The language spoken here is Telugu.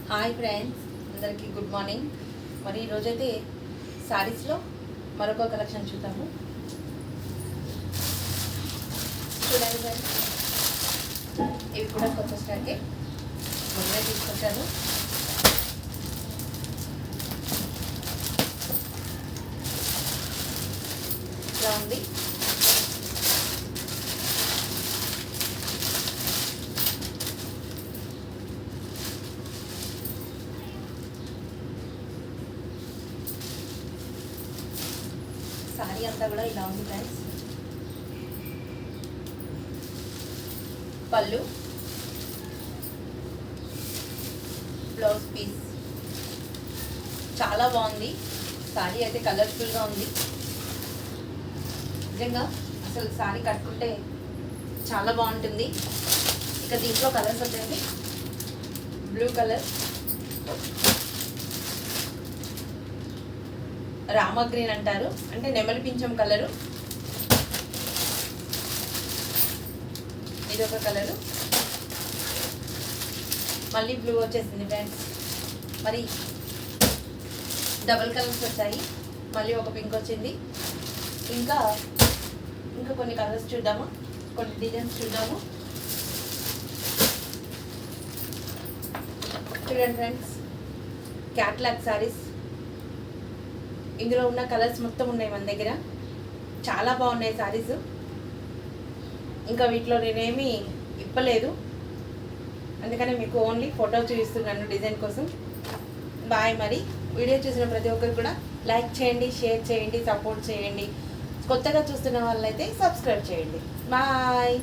హాయ్ ఫ్రెండ్స్, అందరికీ గుడ్ మార్నింగ్. మరి ఈరోజైతే శారీస్లో మరొక కలెక్షన్ చూద్దాము. చూడండి ఫ్రెండ్స్, ఇవి కూడా కొత్త స్టాకే ముందే తీసుకొచ్చాను. ఇలా ఉంది. సారీ అంతా కూడా ఇలా ఉంది ఫ్రెండ్స్. పళ్ళు, బ్లౌజ్ పీస్ చాలా బాగుంది. సారీ అయితే కలర్ఫుల్గా ఉంది. నిజంగా అసలు సారీ కట్టుకుంటే చాలా బాగుంటుంది. ఇక దీంట్లో కలర్స్ వచ్చేసి బ్లూ కలర్, రామ గ్రీన్ అంటారు, అంటే నెమలి పింఛం కలరు, ఇదొక కలరు, మళ్ళీ బ్లూ వచ్చేసింది ఫ్రెండ్స్. మరి డబల్ కలర్స్ వచ్చాయి, మళ్ళీ ఒక పింక్ వచ్చింది. ఇంకా కొన్ని కలర్స్ చూద్దాము, కొన్ని డిజైన్స్ చూద్దాము. చూడండి ఫ్రెండ్స్, క్యాట్లాగ్ సారీస్. ఇందులో ఉన్న కలర్స్ మొత్తం ఉన్నాయి మన దగ్గర. చాలా బాగున్నాయి సారీస్. ఇంకా వీటిలో నేనేమి ఇప్పలేదు, అందుకనే మీకు ఓన్లీ ఫోటో చూపిస్తున్నాను డిజైన్ కోసం. బాయ్. మరి వీడియో చూసిన ప్రతి ఒక్కరు కూడా లైక్ చేయండి, షేర్ చేయండి, సపోర్ట్ చేయండి. కొత్తగా చూస్తున్న వాళ్ళైతే సబ్స్క్రైబ్ చేయండి. బాయ్.